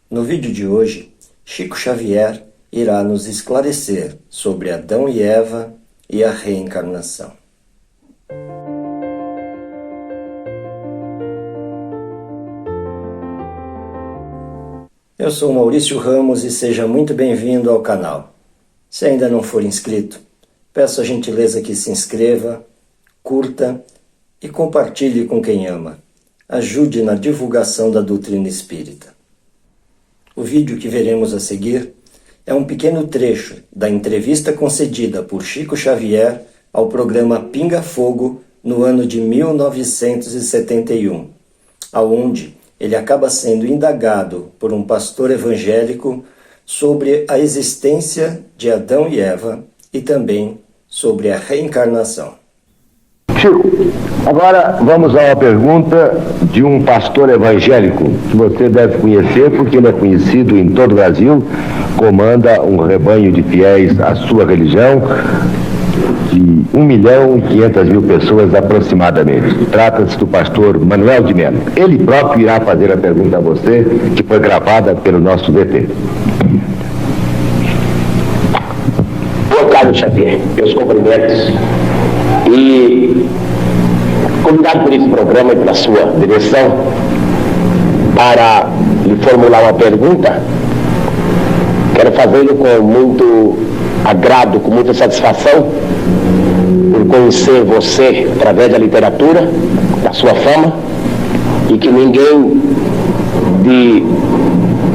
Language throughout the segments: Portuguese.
No vídeo de hoje, Chico Xavier irá nos esclarecer sobre Adão e Eva e a reencarnação. Eu sou Maurício Ramos e seja muito bem-vindo ao canal. Se ainda não for inscrito, peço a gentileza que se inscreva, curta e compartilhe com quem ama. Ajude na divulgação da doutrina espírita. O vídeo que veremos a seguir é um pequeno trecho da entrevista concedida por Chico Xavier ao programa Pinga Fogo no ano de 1971, aonde ele acaba sendo indagado por um pastor evangélico sobre a existência de Adão e Eva e também sobre a reencarnação. Chico, agora vamos a uma pergunta de um pastor evangélico que você deve conhecer porque ele é conhecido em todo o Brasil, comanda um rebanho de fiéis à sua religião de 1.500.000 pessoas aproximadamente. Trata-se do pastor Manuel de Melo. Ele próprio irá fazer a pergunta a você, que foi gravada pelo nosso VT. Boa tarde, Xavier. Meus cumprimentos. E convidado por esse programa e pela sua direção para lhe formular uma pergunta, quero fazê-lo com muito agrado, com muita satisfação, por conhecer você através da literatura, da sua fama, e que ninguém de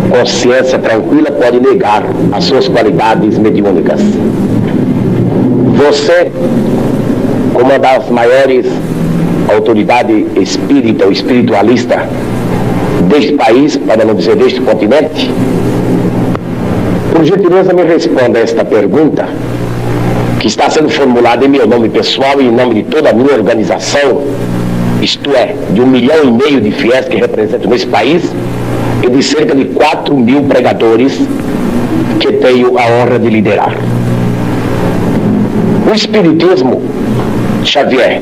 consciência tranquila pode negar as suas qualidades mediúnicas. Você, como uma das maiores autoridades espírita ou espiritualista deste país, para não dizer deste continente, por gentileza me responda a esta pergunta, que está sendo formulada em meu nome pessoal e em nome de toda a minha organização, isto é, de 1,5 milhão de fiéis que representam nesse país e de cerca de 4.000 pregadores que tenho a honra de liderar. O Espiritismo, Xavier,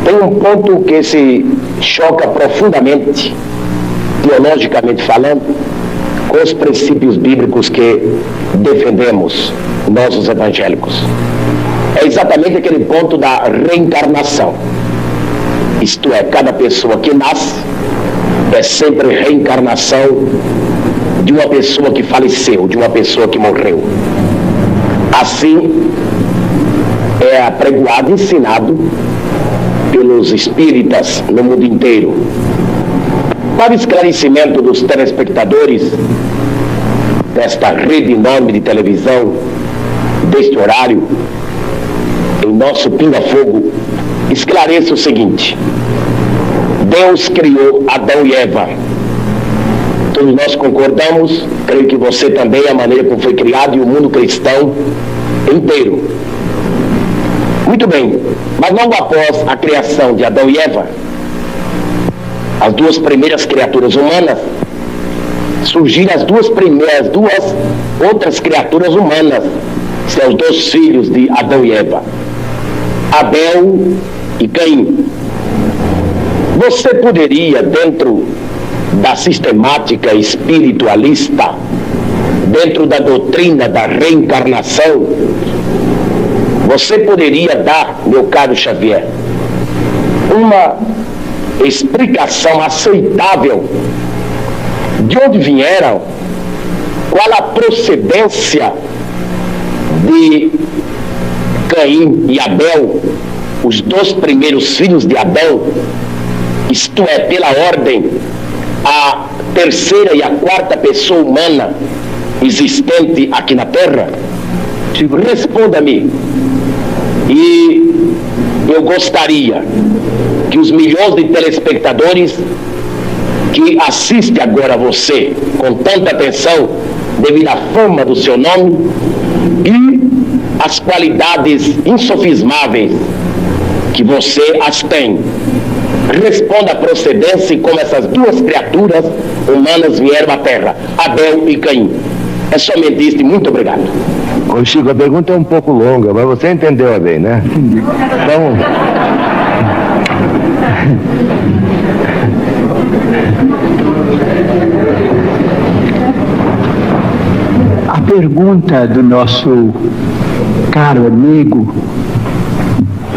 tem um ponto que se choca profundamente, teologicamente falando, com os princípios bíblicos que defendemos, nós os evangélicos. É exatamente aquele ponto da reencarnação. Isto é, cada pessoa que nasce é sempre reencarnação de uma pessoa que faleceu, de uma pessoa que morreu. Assim, é apregoado e ensinado pelos espíritas no mundo inteiro. Para esclarecimento dos telespectadores desta rede enorme de televisão, deste horário, em nosso Pinga Fogo, esclareça o seguinte: Deus criou Adão e Eva. Todos nós concordamos, creio que você também, a maneira como foi criado e o mundo cristão inteiro. Muito bem, mas logo após a criação de Adão e Eva, as duas primeiras criaturas humanas, surgiram as duas outras criaturas humanas, são os dois filhos de Adão e Eva, Abel e Caim. Você poderia, dentro da sistemática espiritualista, dentro da doutrina da reencarnação, você poderia dar, meu caro Xavier, uma explicação aceitável de onde vieram, qual a procedência de Caim e Abel, os dois primeiros filhos de Adão, isto é, pela ordem, a terceira e a quarta pessoa humana existente aqui na Terra? Responda-me. E eu gostaria que os milhões de telespectadores que assistem agora a você com tanta atenção, devido à fama do seu nome e às qualidades insofismáveis que você as tem, responda a procedência e como essas duas criaturas humanas vieram à Terra, Abel e Caim. É somente isso e muito obrigado. Ô Chico, a pergunta é um pouco longa, mas você entendeu bem, né? Então... pergunta do nosso caro amigo,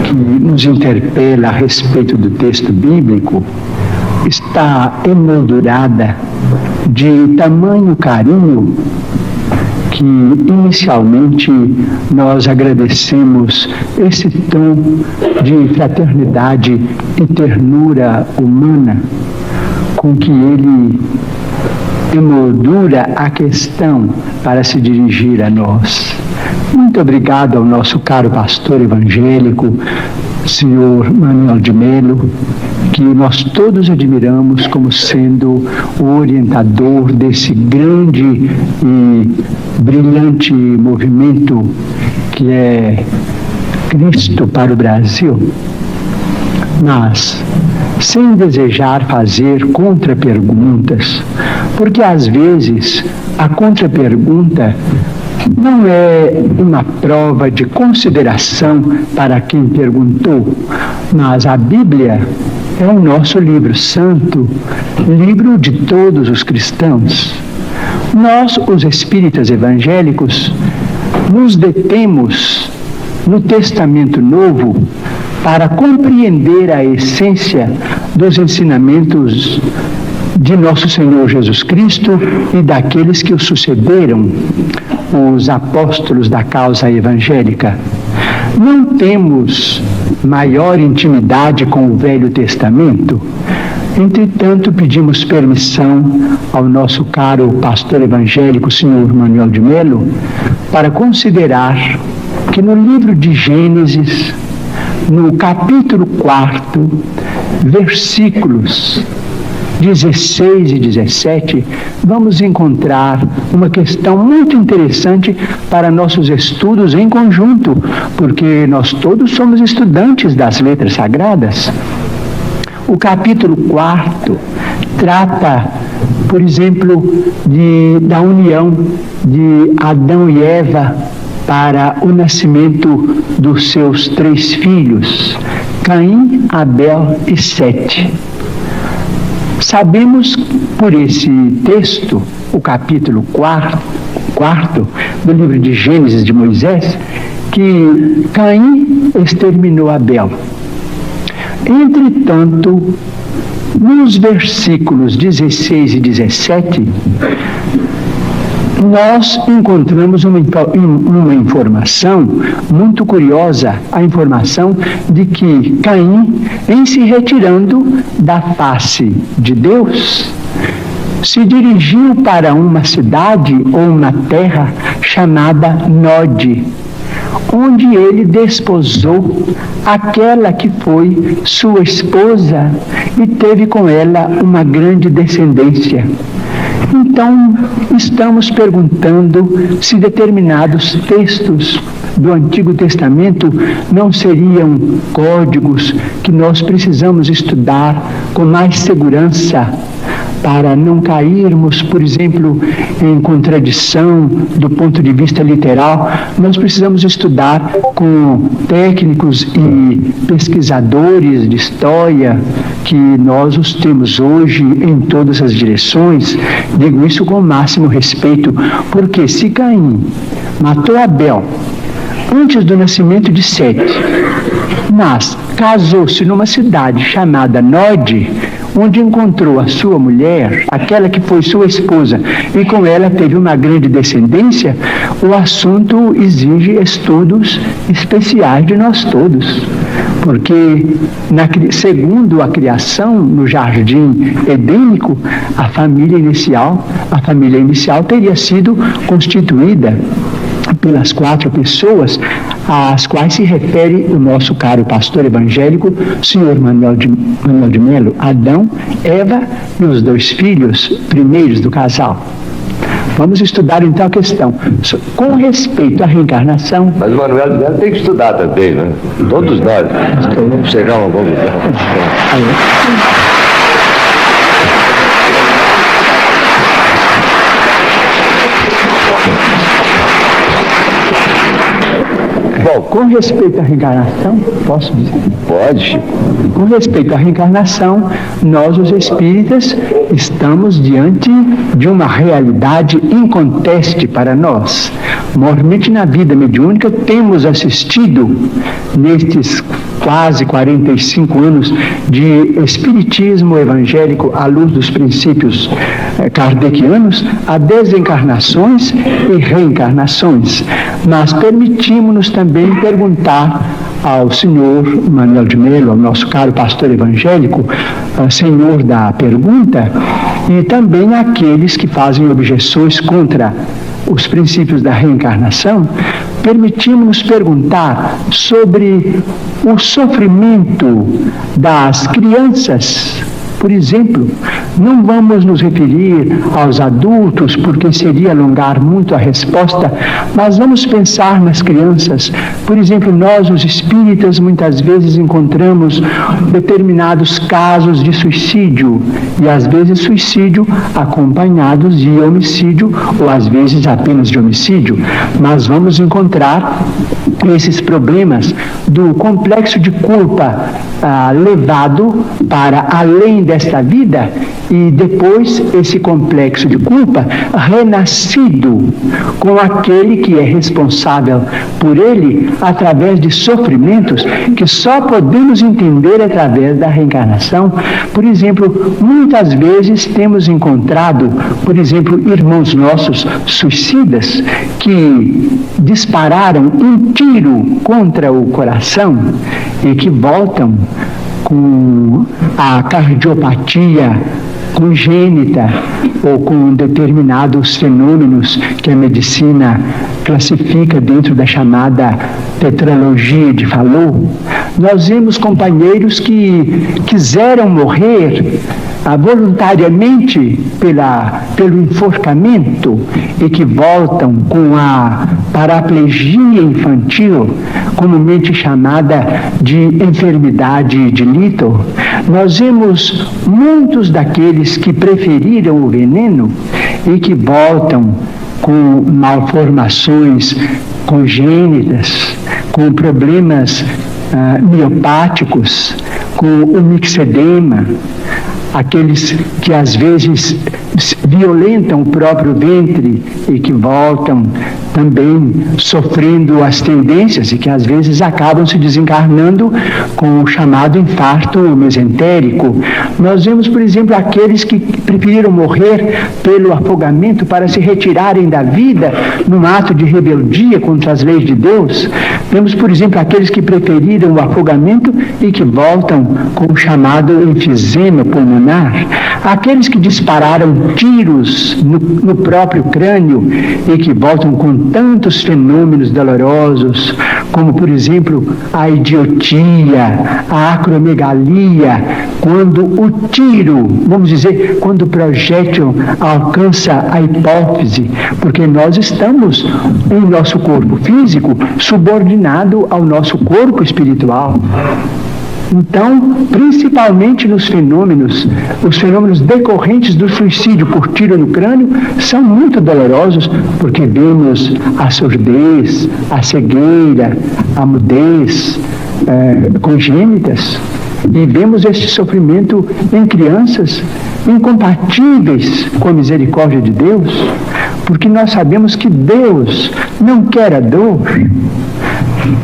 que nos interpela a respeito do texto bíblico, está emoldurada de tamanho carinho que inicialmente nós agradecemos esse tom de fraternidade e ternura humana com que ele emoldura a questão para se dirigir a nós. Muito obrigado ao nosso caro pastor evangélico, senhor Manuel de Melo, que nós todos admiramos como sendo o orientador desse grande e brilhante movimento que é Cristo para o Brasil. Mas, sem desejar fazer contra-perguntas, porque às vezes a contra-pergunta não é uma prova de consideração para quem perguntou, mas a Bíblia é o nosso livro santo, livro de todos os cristãos. Nós, os espíritas evangélicos, nos detemos no Testamento Novo para compreender a essência dos ensinamentos de nosso Senhor Jesus Cristo e daqueles que o sucederam, os apóstolos da causa evangélica. Não temos maior intimidade com o Velho Testamento. Entretanto, pedimos permissão ao nosso caro pastor evangélico, senhor Manuel de Melo, para considerar que no livro de Gênesis, no capítulo 4, versículos 16 e 17, vamos encontrar uma questão muito interessante para nossos estudos em conjunto, porque nós todos somos estudantes das letras sagradas. O capítulo 4 trata, por exemplo, da união de Adão e Eva para o nascimento dos seus 3 filhos, Caim, Abel e Sete. Sabemos por esse texto, o capítulo 4 do livro de Gênesis de Moisés, que Caim exterminou Abel. Entretanto, nos versículos 16 e 17, nós encontramos uma informação muito curiosa, a informação de que Caim, em se retirando da face de Deus, se dirigiu para uma cidade ou uma terra chamada Nod, onde ele desposou aquela que foi sua esposa e teve com ela uma grande descendência. Então, estamos perguntando se determinados textos do Antigo Testamento não seriam códigos que nós precisamos estudar com mais segurança para não cairmos, por exemplo, em contradição do ponto de vista literal. Nós precisamos estudar com técnicos e pesquisadores de história, que nós os temos hoje em todas as direções. Digo isso com o máximo respeito, porque se Caim matou Abel antes do nascimento de Sete, mas casou-se numa cidade chamada Nod, onde encontrou a sua mulher, aquela que foi sua esposa, e com ela teve uma grande descendência, o assunto exige estudos especiais de nós todos. Porque, segundo a criação no jardim edênico, a família inicial teria sido constituída pelas 4 pessoas às quais se refere o nosso caro pastor evangélico, senhor Manuel de Melo: Adão, Eva e os 2 filhos primeiros do casal. Vamos estudar então a questão com respeito à reencarnação. Mas o Manuel de Melo tem que estudar também, né? Todos nós. Vamos chegar a uma conclusão. Bom, Com respeito à reencarnação, posso dizer? Pode. Com respeito à reencarnação, nós, os espíritas, estamos diante de uma realidade inconteste para nós. Mormente na vida mediúnica, temos assistido, nestes quase 45 anos de espiritismo evangélico à luz dos princípios kardecianos, a desencarnações e reencarnações. Mas permitimos-nos também perguntar ao senhor Manuel de Melo, ao nosso caro pastor evangélico, senhor da pergunta, e também àqueles que fazem objeções contra os princípios da reencarnação, permitimos-nos perguntar sobre o sofrimento das crianças. Por exemplo, não vamos nos referir aos adultos, porque seria alongar muito a resposta, mas vamos pensar nas crianças. Por exemplo, nós, os espíritas, muitas vezes encontramos determinados casos de suicídio, e às vezes suicídio acompanhados de homicídio, ou às vezes apenas de homicídio. Mas vamos encontrar esses problemas do complexo de culpa levado para além desta vida, e depois esse complexo de culpa renascido com aquele que é responsável por ele através de sofrimentos que só podemos entender através da reencarnação. Por exemplo, muitas vezes temos encontrado, por exemplo, irmãos nossos suicidas que dispararam um tiro contra o coração e que voltam com a cardiopatia congênita ou com determinados fenômenos que a medicina classifica dentro da chamada tetralogia de Fallot. Nós vemos companheiros que quiseram morrer voluntariamente pelo enforcamento e que voltam com a paraplegia infantil, comumente chamada de enfermidade de Littell. Nós vemos muitos daqueles que preferiram o veneno e que voltam com malformações congênitas, com problemas miopáticos, com o mixedema, aqueles que às vezes violentam o próprio ventre e que voltam também sofrendo as tendências e que às vezes acabam se desencarnando com o chamado infarto mesentérico. Nós vemos, por exemplo, aqueles que preferiram morrer pelo afogamento para se retirarem da vida num ato de rebeldia contra as leis de Deus. Vemos, por exemplo, aqueles que preferiram o afogamento e que voltam com o chamado enfisema pulmonar. Aqueles que dispararam tiros no próprio crânio e que voltam com tantos fenômenos dolorosos, como, por exemplo, a idiotia, a acromegalia, quando o tiro, vamos dizer, quando o projétil alcança a hipófise, porque nós estamos em nosso corpo físico subordinado ao nosso corpo espiritual. Então, principalmente nos fenômenos, os fenômenos decorrentes do suicídio por tiro no crânio são muito dolorosos, porque vemos a surdez, a cegueira, a mudez congênitas, e vemos este sofrimento em crianças incompatíveis com a misericórdia de Deus, porque nós sabemos que Deus não quer a dor.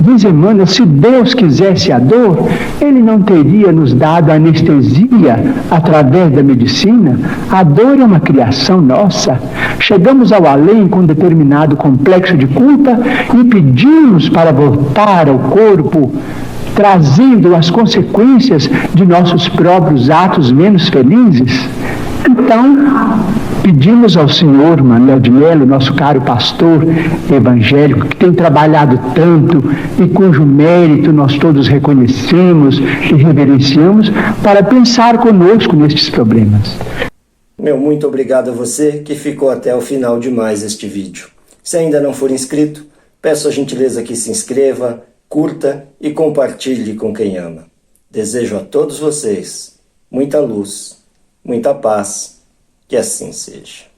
Diz Emmanuel, se Deus quisesse a dor, Ele não teria nos dado anestesia através da medicina. A dor é uma criação nossa. Chegamos ao além com determinado complexo de culpa e pedimos para voltar ao corpo, trazendo as consequências de nossos próprios atos menos felizes. Então, pedimos ao senhor Manuel de Melo, nosso caro pastor evangélico, que tem trabalhado tanto e cujo mérito nós todos reconhecemos e reverenciamos, para pensar conosco nestes problemas. Meu muito obrigado a você que ficou até o final de mais este vídeo. Se ainda não for inscrito, peço a gentileza que se inscreva, curta e compartilhe com quem ama. Desejo a todos vocês muita luz, muita paz, que assim seja.